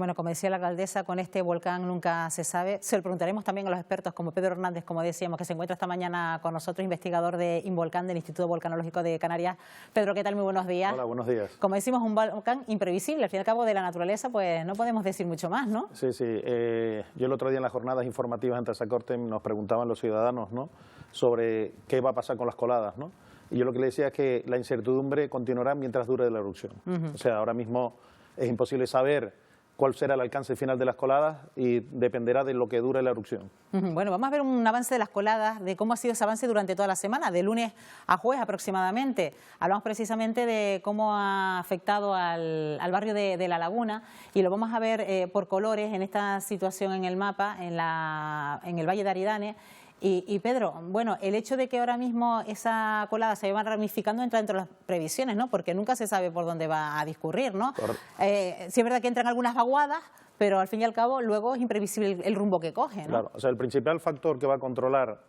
Bueno, como decía la alcaldesa, con este volcán nunca se sabe. Se lo preguntaremos también a los expertos como Pedro Hernández, como decíamos, que se encuentra esta mañana con nosotros, investigador de Involcan del Instituto Volcanológico de Canarias. Pedro, ¿qué tal? Muy buenos días. Hola, buenos días. Como decimos, un volcán imprevisible, al fin y al cabo de la naturaleza, pues no podemos decir mucho más, ¿no? Sí, sí. Yo el otro día en las jornadas informativas ante esa corte nos preguntaban los ciudadanos, ¿no?, sobre qué va a pasar con las coladas, ¿no? Y yo lo que le decía es que la incertidumbre continuará mientras dure la erupción. O sea, ahora mismo es imposible saber cuál será el alcance final de las coladas y dependerá de lo que dure la erupción. Bueno, vamos a ver un avance de las coladas, de cómo ha sido ese avance durante toda la semana, de lunes a jueves aproximadamente. Hablamos precisamente de cómo ha afectado al barrio de La Laguna y lo vamos a ver por colores en esta situación en el mapa, en el Valle de Aridane. Y Pedro, bueno, el hecho de que ahora mismo esa colada se va ramificando entra dentro de las previsiones, ¿no? Porque nunca se sabe por dónde va a discurrir, ¿no? Sí es verdad que entran algunas vaguadas, pero al fin y al cabo luego es imprevisible el rumbo que coge, ¿no? Claro, o sea, el principal factor que va a controlar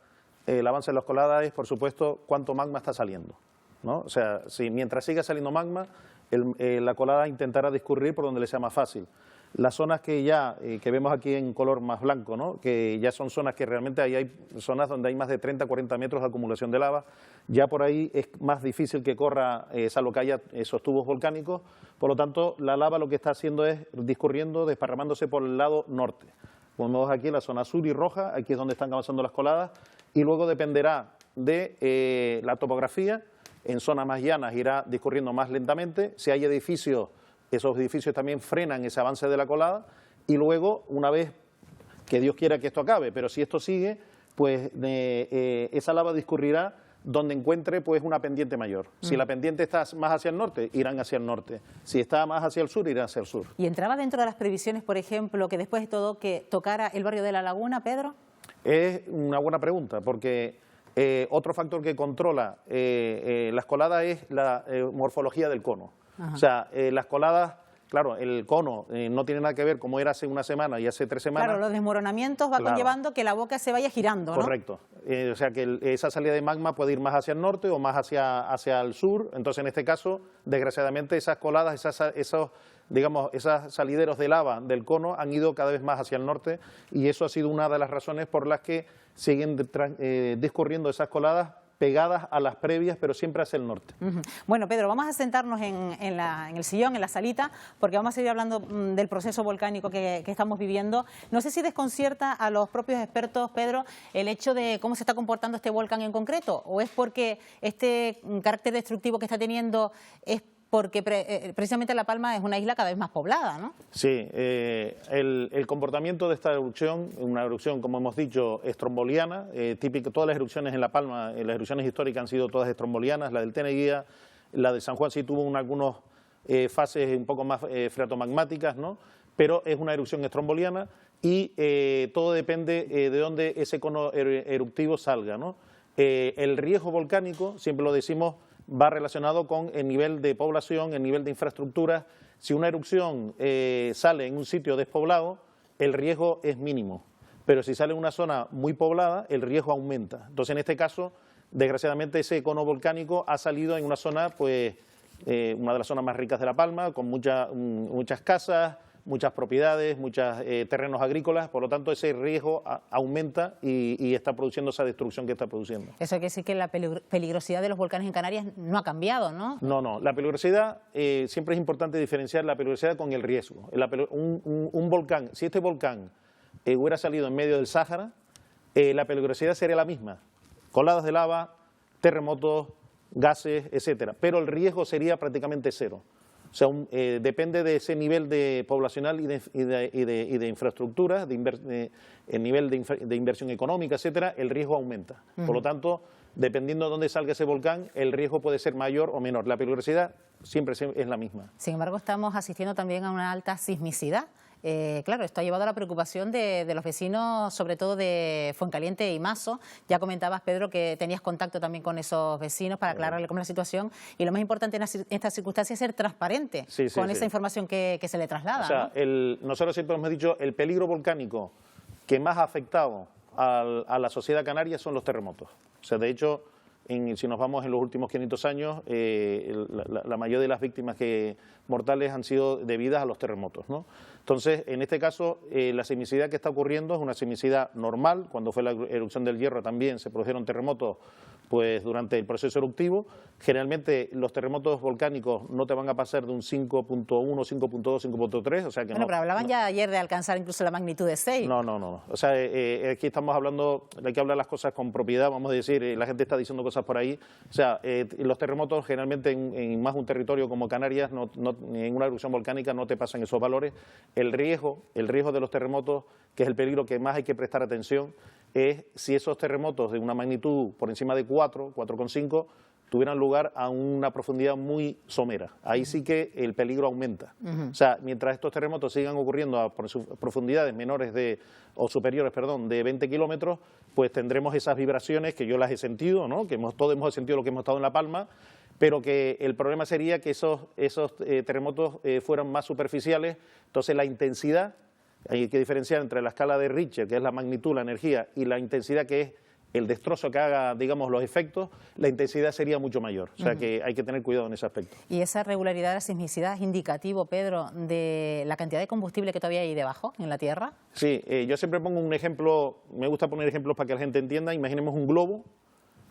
el avance de las coladas es, por supuesto, cuánto magma está saliendo, ¿no? O sea, si mientras siga saliendo magma, la colada intentará discurrir por donde le sea más fácil. Las zonas que ya, que vemos aquí en color más blanco, ¿no?, que ya son zonas que realmente ahí hay zonas donde hay más de 30 40 metros de acumulación de lava, ya por ahí es más difícil que corra, salvo que haya esos tubos volcánicos. Por lo tanto, la lava lo que está haciendo es discurriendo, desparramándose por el lado norte. Como vemos aquí en la zona sur y roja, aquí es donde están avanzando las coladas, y luego dependerá de la topografía. En zonas más llanas irá discurriendo más lentamente. Si hay edificios, esos edificios también frenan ese avance de la colada, y luego, una vez que Dios quiera que esto acabe, pero si esto sigue, pues esa lava discurrirá donde encuentre pues una pendiente mayor. Si la pendiente está más hacia el norte, irán hacia el norte. Si está más hacia el sur, irán hacia el sur. ¿Y entraba dentro de las previsiones, por ejemplo, que después de todo que tocara el barrio de La Laguna, Pedro? Es una buena pregunta, porque otro factor que controla las coladas es la morfología del cono. O sea, las coladas, claro, el cono no tiene nada que ver como era hace una semana y hace 3 semanas. Claro, los desmoronamientos va conllevando que la boca se vaya girando, ¿no? Correcto. O sea, que esa salida de magma puede ir más hacia el norte o más hacia el sur. Entonces, en este caso, desgraciadamente, esas coladas, esos salideros de lava del cono han ido cada vez más hacia el norte, y eso ha sido una de las razones por las que siguen discurriendo esas coladas pegadas a las previas, pero siempre hacia el norte. Bueno, Pedro, vamos a sentarnos en el sillón, en la salita, porque vamos a seguir hablando del proceso volcánico que estamos viviendo. No sé si desconcierta a los propios expertos, Pedro, el hecho de cómo se está comportando este volcán en concreto, o es porque este carácter destructivo que está teniendo es porque precisamente La Palma es una isla cada vez más poblada, ¿no? Sí, el comportamiento de esta erupción, una erupción, como hemos dicho, estromboliana, típico. Todas las erupciones en La Palma, las erupciones históricas han sido todas estrombolianas. La del Teneguía, la de San Juan sí tuvo algunas fases un poco más freatomagmáticas, ¿no?, pero es una erupción estromboliana, y todo depende de dónde ese cono eruptivo salga, ¿no? El riesgo volcánico, siempre lo decimos, va relacionado con el nivel de población, el nivel de infraestructura. Si una erupción sale en un sitio despoblado, el riesgo es mínimo, pero si sale en una zona muy poblada, el riesgo aumenta. Entonces, en este caso, desgraciadamente, ese cono volcánico ha salido en una zona, pues, una de las zonas más ricas de La Palma, con muchas casas, muchas propiedades, muchos terrenos agrícolas. Por lo tanto, ese riesgo aumenta y está produciendo esa destrucción que está produciendo. Eso quiere decir que la peligrosidad de los volcanes en Canarias no ha cambiado, ¿no? No, la peligrosidad, siempre es importante diferenciar la peligrosidad con el riesgo. Un volcán, si este volcán hubiera salido en medio del Sáhara, la peligrosidad sería la misma: coladas de lava, terremotos, gases, etcétera, pero el riesgo sería prácticamente cero. O sea, depende de ese nivel poblacional y de infraestructura, el nivel de inversión económica, etcétera, el riesgo aumenta. Por lo tanto, dependiendo de dónde salga ese volcán, el riesgo puede ser mayor o menor. La peligrosidad siempre es la misma. Sin embargo, estamos asistiendo también a una alta sismicidad. Claro, esto ha llevado a la preocupación de los vecinos, sobre todo de Fuencaliente y Mazo. Ya comentabas, Pedro, que tenías contacto también con esos vecinos para aclararle cómo es la situación, y lo más importante en estas circunstancias es ser transparente con esa información que se le traslada. O sea, ¿no? Nosotros siempre hemos dicho, el peligro volcánico que más ha afectado a la sociedad canaria son los terremotos. O sea, de hecho, si nos vamos en los últimos 500 años, la mayoría de las víctimas mortales han sido debidas a los terremotos, ¿no? Entonces, en este caso, la sismicidad que está ocurriendo es una sismicidad normal. Cuando fue la erupción del Hierro también se produjeron terremotos pues durante el proceso eruptivo. Generalmente los terremotos volcánicos no te van a pasar de un 5.1, 5.2, 5.3, o sea que bueno, pero hablaban ya ayer de alcanzar incluso la magnitud de 6. No. O sea, aquí estamos hablando, hay que hablar las cosas con propiedad, vamos a decir, la gente está diciendo cosas por ahí. O sea, los terremotos generalmente en más un territorio como Canarias, en una erupción volcánica no te pasan esos valores. El riesgo de los terremotos, que es el peligro que más hay que prestar atención, es si esos terremotos de una magnitud por encima de 4, 4,5, tuvieran lugar a una profundidad muy somera. Ahí sí que el peligro aumenta. O sea, mientras estos terremotos sigan ocurriendo a profundidades menores o superiores, de 20 kilómetros, pues tendremos esas vibraciones que yo las he sentido, ¿no? Que todos hemos sentido lo que hemos estado en La Palma, pero que el problema sería que esos terremotos fueran más superficiales, entonces la intensidad, hay que diferenciar entre la escala de Richter, que es la magnitud, la energía, y la intensidad, que es el destrozo que haga, digamos, los efectos, la intensidad sería mucho mayor. O sea que hay que tener cuidado en ese aspecto. ¿Y esa regularidad de la sismicidad es indicativo, Pedro, de la cantidad de combustible que todavía hay debajo, en la Tierra? Sí, yo siempre pongo un ejemplo, me gusta poner ejemplos para que la gente entienda. Imaginemos un globo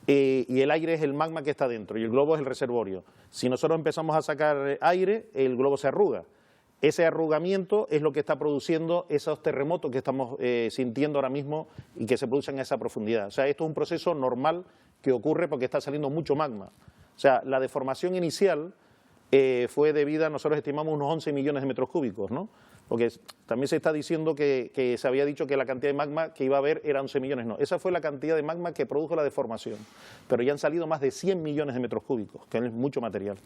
y el aire es el magma que está dentro y el globo es el reservorio. Si nosotros empezamos a sacar aire, el globo se arruga. Ese arrugamiento es lo que está produciendo esos terremotos que estamos sintiendo ahora mismo y que se producen a esa profundidad. O sea, esto es un proceso normal que ocurre porque está saliendo mucho magma. O sea, la deformación inicial fue debida, nosotros estimamos unos 11 millones de metros cúbicos, ¿no? Porque también se está diciendo que se había dicho que la cantidad de magma que iba a haber era 11 millones. No, esa fue la cantidad de magma que produjo la deformación. Pero ya han salido más de 100 millones de metros cúbicos, que es mucho material.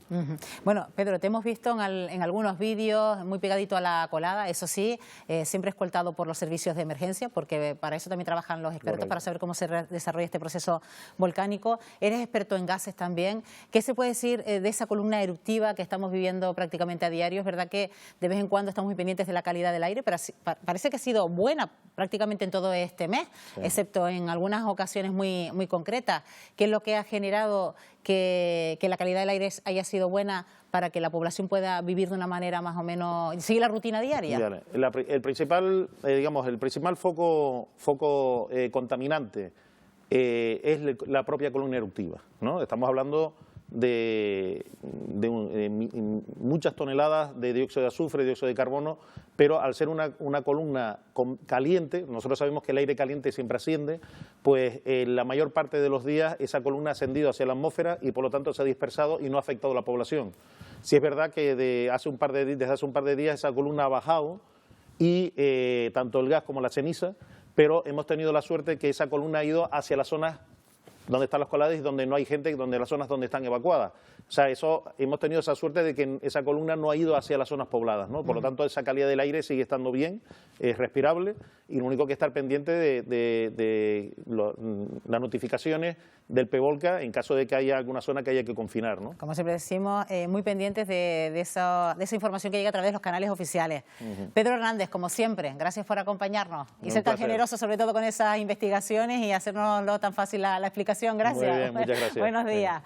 Bueno, Pedro, te hemos visto en algunos vídeos muy pegadito a la colada, eso sí, siempre escoltado por los servicios de emergencia, porque para eso también trabajan los expertos, Correcto. para saber cómo se desarrolla este proceso volcánico. Eres experto en gases también. ¿Qué se puede decir de esa columna eruptiva que estamos viviendo prácticamente a diario? Es verdad que de vez en cuando estamos muy pendientes de la calidad del aire, pero parece que ha sido buena prácticamente en todo este mes, sí, excepto en algunas ocasiones muy concretas. ¿Qué es lo que ha generado que la calidad del aire haya sido buena para que la población pueda vivir de una manera más o menos, seguir la rutina diaria? El principal, el principal foco contaminante es la propia columna eruptiva, ¿no? Estamos hablando de muchas toneladas de dióxido de azufre, dióxido de carbono, pero al ser una columna caliente, nosotros sabemos que el aire caliente siempre asciende, pues la mayor parte de los días esa columna ha ascendido hacia la atmósfera y por lo tanto se ha dispersado y no ha afectado a la población. Sí es verdad que desde hace un par de días esa columna ha bajado y tanto el gas como la ceniza, pero hemos tenido la suerte que esa columna ha ido hacia las zonas donde están las coladas y donde no hay gente, donde las zonas donde están evacuadas. O sea, hemos tenido esa suerte de que esa columna no ha ido hacia las zonas pobladas, ¿no? Por lo tanto, esa calidad del aire sigue estando bien, es respirable, y lo único que estar pendiente de las notificaciones del PEVOLCA en caso de que haya alguna zona que haya que confinar, ¿no? Como siempre decimos, muy pendientes de esa información que llega a través de los canales oficiales. Pedro Hernández, como siempre, gracias por acompañarnos y ser tan generoso, sobre todo con esas investigaciones y hacernoslo tan fácil la explicación. Gracias. Muy bien, muchas gracias. Buenos días.